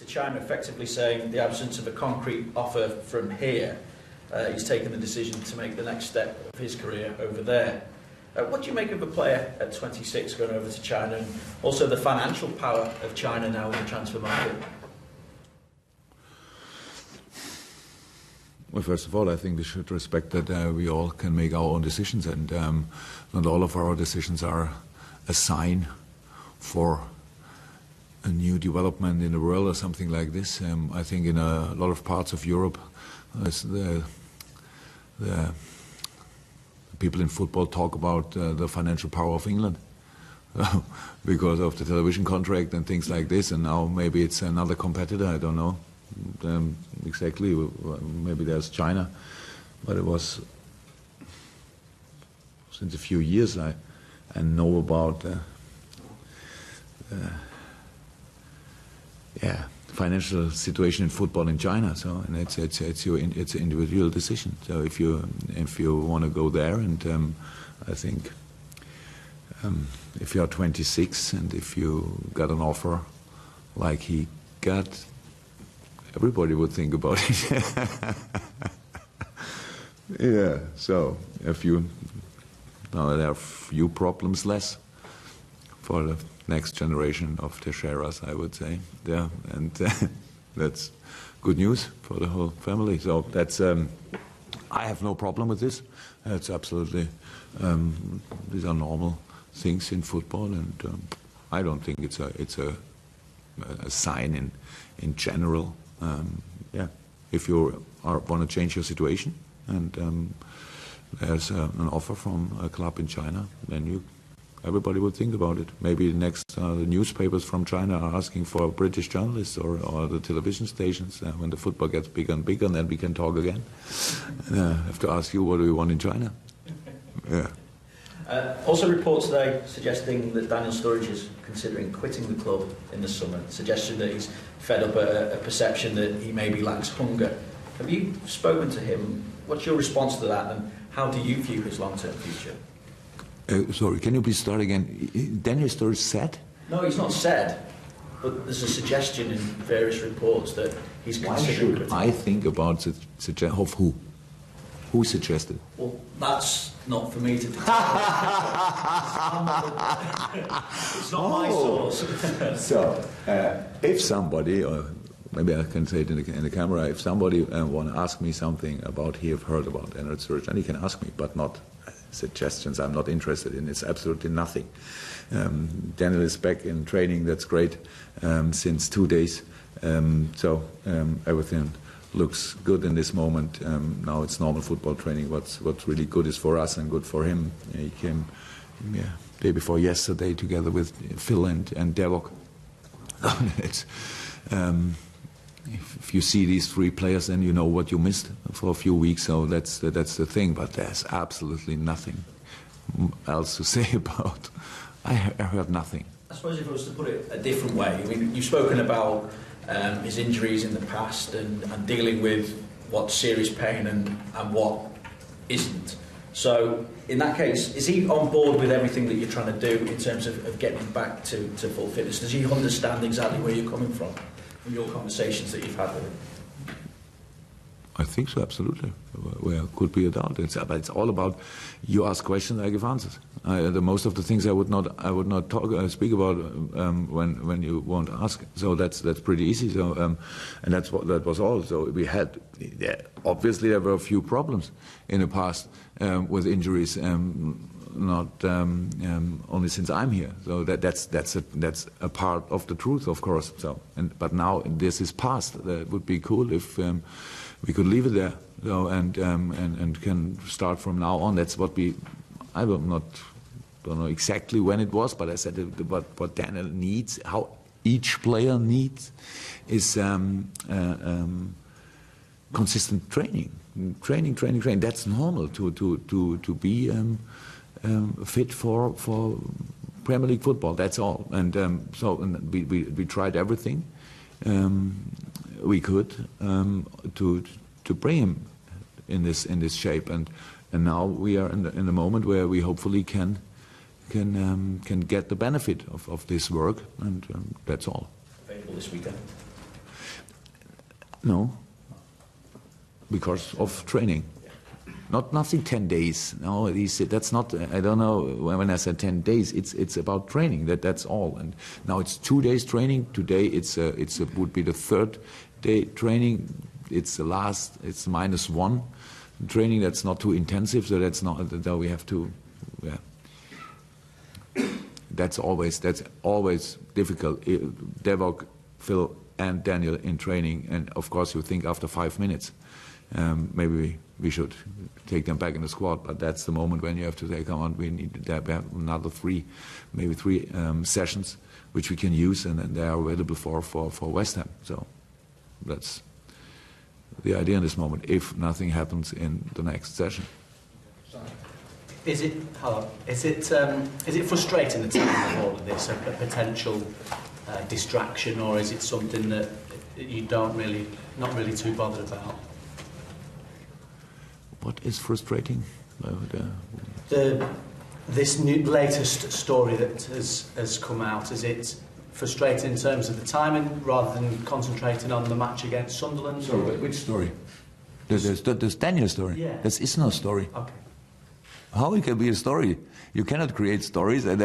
to China, effectively saying the absence of a concrete offer from here, he's taken the decision to make the next step of his career over there. What do you make of a player at 26 going over to China, and also the financial power of China now in the transfer market? Well, first of all, I think we should respect that we all can make our own decisions, and not all of our decisions are a sign for a new development in the world or something like this. I think in a lot of parts of Europe, the people in football talk about the financial power of England because of the television contract and things like this, and now maybe it's another competitor, I don't know. Exactly, maybe there's China, but it was since a few years I know about financial situation in football in China. So, and it's an individual decision. So if you want to go there, and I think if you are 26 and if you got an offer like he got, everybody would think about it. Yeah, so now there are few problems less for the next generation of Teixeiras, I would say. Yeah, and that's good news for the whole family. So that's I have no problem with this. It's absolutely these are normal things in football, and I don't think it's a sign in general. If you want to change your situation and there's an offer from a club in China, then everybody would think about it. Maybe next the newspapers from China are asking for British journalists or the television stations. When the football gets bigger and bigger, then we can talk again. I have to ask you, what do we want in China? Yeah. Also reports today suggesting that Daniel Sturridge is considering quitting the club in the summer, suggestion that he's fed up a perception that he maybe lacks hunger. Have you spoken to him? What's your response to that, and how do you view his long-term future? Sorry, can you please start again? Daniel Sturridge said? No, he's not said, but there's a suggestion in various reports that he's considering quitting. I think about the suggestion of who? Who suggested? Well, that's not for me to decide. It's not my source. So, if somebody, or maybe I can say it in the camera, if somebody want to ask me something about he have heard about Daniel Sturridge, then he can ask me, but not suggestions I'm not interested in. It's absolutely nothing. Daniel is back in training, that's great, since 2 days. So everything looks good in this moment. Now it's normal football training. What's really good is for us and good for him. He came day before yesterday together with Phil and Devok. If you see these three players, then you know what you missed for a few weeks. So that's the thing. But there's absolutely nothing else to say about. I heard nothing. I suppose if I was to put it a different way, I mean, you've spoken about his injuries in the past and dealing with what's serious pain and what isn't. So in that case, is he on board with everything that you're trying to do in terms of getting him back to full fitness? Does he understand exactly where you're coming from your conversations that you've had with him? I think so, absolutely. Well, could be a doubt. But it's all about, you ask questions, I give answers. The most of the things I would not speak about when you won't ask. So that's pretty easy. So and that was all. So we had, obviously there were a few problems in the past with injuries. Not only since I'm here, so that's a part of the truth, of course. So, but now this is past. It would be cool if we could leave it there, so, and can start from now on. That's what I don't know exactly when it was, but I said what Daniel needs, how each player needs, is consistent training. That's normal to be fit for Premier League football. That's all. And we tried everything we could to bring him in this shape. And now we are in the moment where we hopefully can get the benefit of this work. And that's all. Available this weekend. No, because of training. Nothing 10 days. No, that's not. I don't know. When I said 10 days, it's about training. That's all. And now it's 2 days training. Today would be the third day training. It's the last. It's -1 training. That's not too intensive. So that's not. That we have to. Yeah. That's always difficult. Devok, Phil, and Daniel in training, and of course you think after 5 minutes, maybe we should take them back in the squad. But that's the moment when you have to say, come on, we have another 3 sessions which we can use, and they are available for West Ham. So that's the idea in this moment. If nothing happens in the next session. Is it frustrating the timing of all of this, a potential distraction, or is it something that you not really too bothered about? What is frustrating? This latest story that has come out, is it frustrating in terms of the timing rather than concentrating on the match against Sunderland? Sorry, which story? There's Daniel's story. Yeah. There is no story. Okay. How it can be a story? You cannot create stories and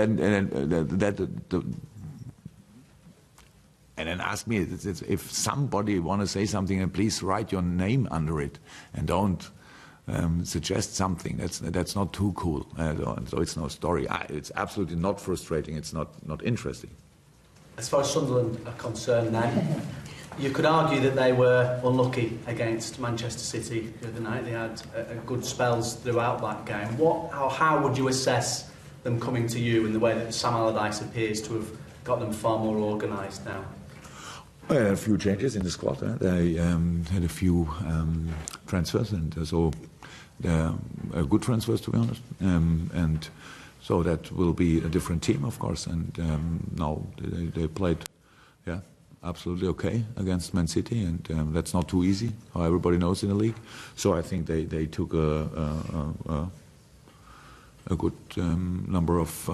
then ask me if somebody want to say something, and please write your name under it and don't suggest something. That's not too cool. So it's no story. It's absolutely not frustrating. It's not interesting. As far as Sunderland are concerned, then you could argue that they were unlucky against Manchester City the other night. They had good spells throughout that game. How would you assess them coming to you in the way that Sam Allardyce appears to have got them far more organised now? A few changes in the squad. They had a few transfers, and so they're good transfers, to be honest. And so that will be a different team, of course. And now they played, absolutely okay against Man City, and that's not too easy, how everybody knows in the league. So I think they took a good number of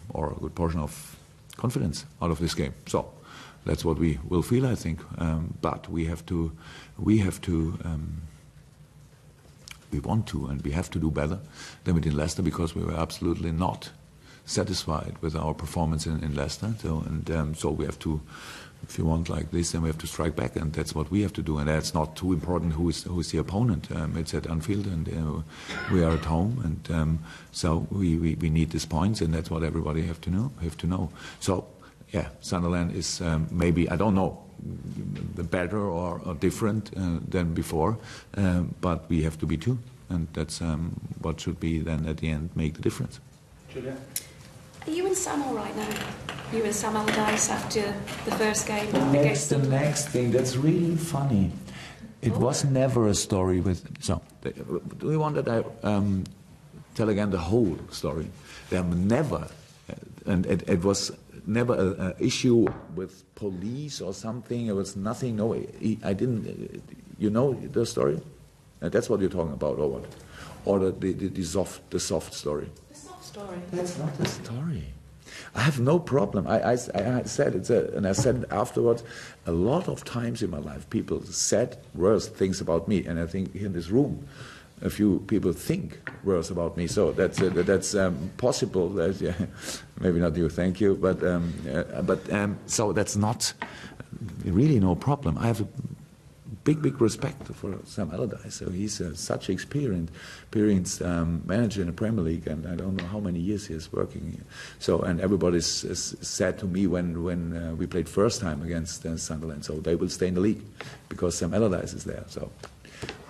or a good portion of confidence out of this game. So that's what we will feel, I think. But we want to, and we have to do better than we did in Leicester, because we were absolutely not satisfied with our performance in Leicester. So we have to, if you want like this, then we have to strike back, and that's what we have to do. And that's not too important who is the opponent. It's at Anfield, and we are at home, and so we need these points, and that's what everybody have to know. So yeah, Sunderland is maybe, I don't know, better or different than before, but we have to be too, and that's what should be then at the end make the difference. Julia? Are you and Sam all right now? You and Sam Allardyce after the first game? The next thing, that's really funny. It was never a story with... So, do we want that I tell again the whole story? There never, and it was never an issue with police or something. It was nothing. No, I didn't... You know the story? That's what you're talking about, or what? Or the soft story? Story. That's not a story. I have no problem. I said it, and I said afterwards, a lot of times in my life, people said worse things about me, and I think in this room, a few people think worse about me. So that's possible. Maybe not you. Thank you, but so that's not really no problem. I have a big respect for Sam Allardyce. So he's such an experienced manager in the Premier League, and I don't know how many years he is working here. So, and everybody's said to me when we played first time against Sunderland, so they will stay in the league because Sam Allardyce is there. So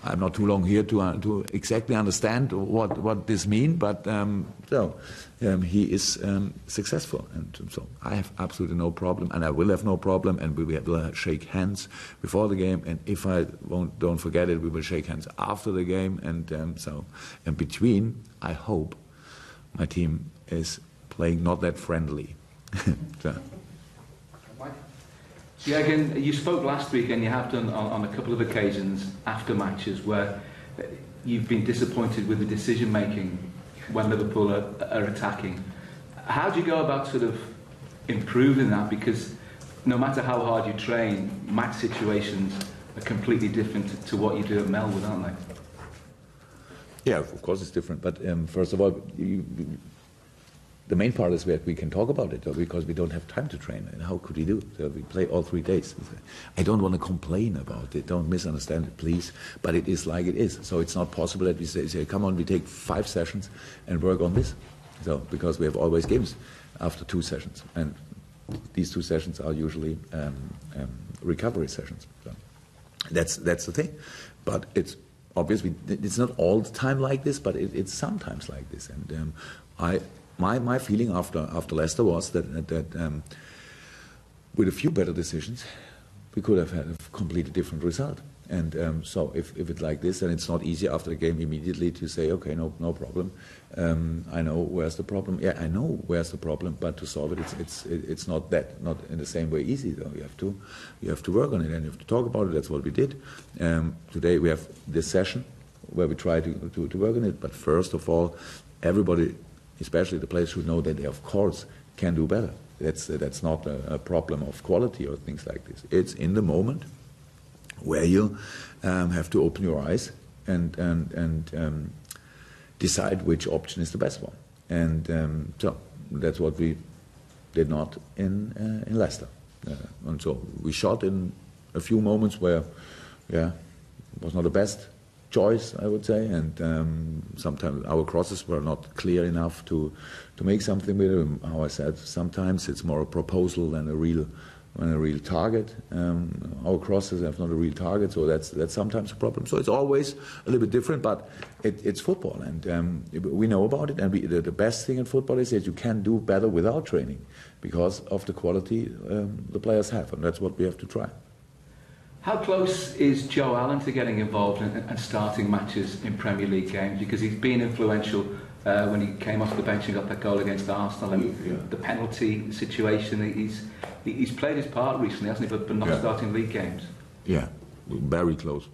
I'm not too long here to exactly understand what this means, but he is successful, and so I have absolutely no problem, and I will have no problem, and we will shake hands before the game, and if I don't forget it, we will shake hands after the game, and in between, I hope my team is playing not that friendly. So. Jurgen, you spoke last week, and you have done on a couple of occasions after matches where you've been disappointed with the decision making when Liverpool are attacking. How do you go about sort of improving that? Because no matter how hard you train, match situations are completely different to what you do at Melwood, aren't they? Yeah, of course it's different. But first of all, the main part is that we can talk about it because we don't have time to train. And how could we do it? So we play all 3 days. I don't want to complain about it. Don't misunderstand it, please. But it is like it is. So it's not possible that we say come on, we take 5 sessions and work on this. So because we have always games after 2 sessions, and these 2 sessions are usually recovery sessions. So that's the thing. But it's obviously it's not all the time like this, but it's sometimes like this. And my feeling after Leicester was that with a few better decisions, we could have had a completely different result. And so if it's like this, then it's not easy after the game immediately to say, okay, no problem. I know where's the problem. Yeah, I know where's the problem, but to solve it, it's not in the same way easy. Though you have to work on it and you have to talk about it. That's what we did. Today we have this session where we try to work on it. But first of all, everybody, especially the players, should know that they of course can do better. That's not a problem of quality or things like this. It's in the moment where you have to open your eyes and decide which option is the best one. And so that's what we did not in Leicester. And so we shot in a few moments where, it was not the best choice, I would say, and sometimes our crosses were not clear enough to make something with them. How I said, sometimes it's more a proposal than a real target. Our crosses have not a real target, so that's sometimes a problem. So it's always a little bit different, but it's football, and we know about it. And the best thing in football is that you can do better without training because of the quality the players have, and that's what we have to try. How close is Joe Allen to getting involved and starting matches in Premier League games? Because he's been influential when he came off the bench and got that goal against Arsenal, and the penalty situation. He's played his part recently, hasn't he? But not starting league games. Yeah, very close,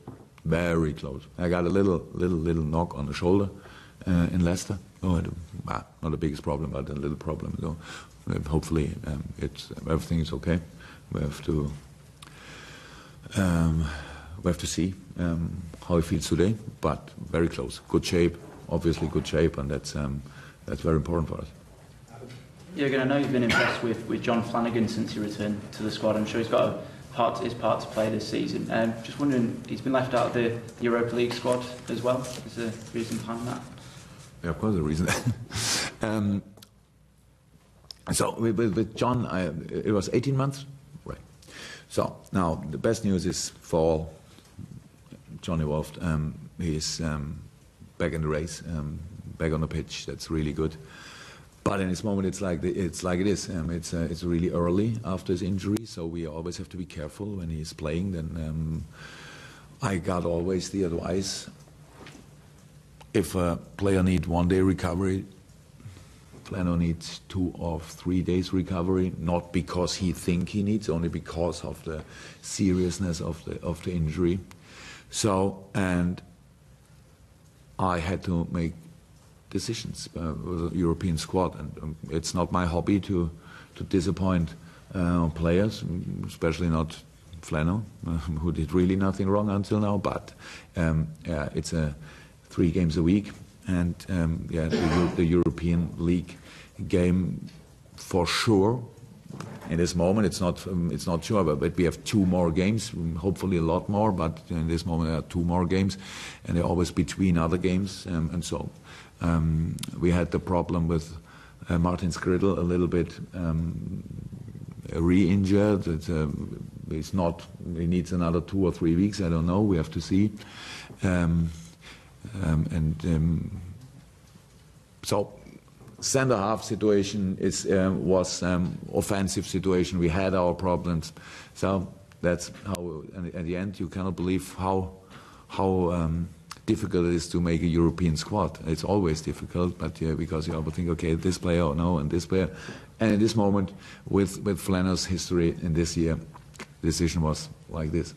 very close. I got a little knock on the shoulder in Leicester. Not the biggest problem, but a little problem. So hopefully, everything is okay. We have to see how he feels today, but very close. Good shape, obviously good shape, and that's very important for us. Jurgen, I know you've been impressed with John Flanagan since he returned to the squad. I'm sure he's got his part to play this season. Just wondering, he's been left out of the Europa League squad as well. Is there a reason behind that? Yeah, of course, there's a reason. So with John, it was 18 months. So now the best news is for John involved. He's back in the race, back on the pitch. That's really good. But in this moment, it's like it is. It's really early after his injury, so we always have to be careful when he's playing. Then I got always the advice: if a player needs 1 day recovery, Flano needs 2 or 3 days recovery, not because he thinks he needs, only because of the seriousness of the injury. So, and I had to make decisions with the European squad, and it's not my hobby to disappoint players, especially not Flano, who did really nothing wrong until now. But it's 3 games a week. And the European League game, for sure. In this moment, it's not sure, but we have 2 more games, hopefully a lot more. But in this moment, there are 2 more games, and they're always between other games. And so we had the problem with Martin Skriddle a little bit re-injured. He needs another 2 or 3 weeks. I don't know. We have to see. So center half situation was offensive situation. We had our problems. So that's how. And at the end, you cannot believe how difficult it is to make a European squad. It's always difficult, but because you always think, okay, this player or no, and this player. And in this moment, with Flano's history in this year, the decision was like this.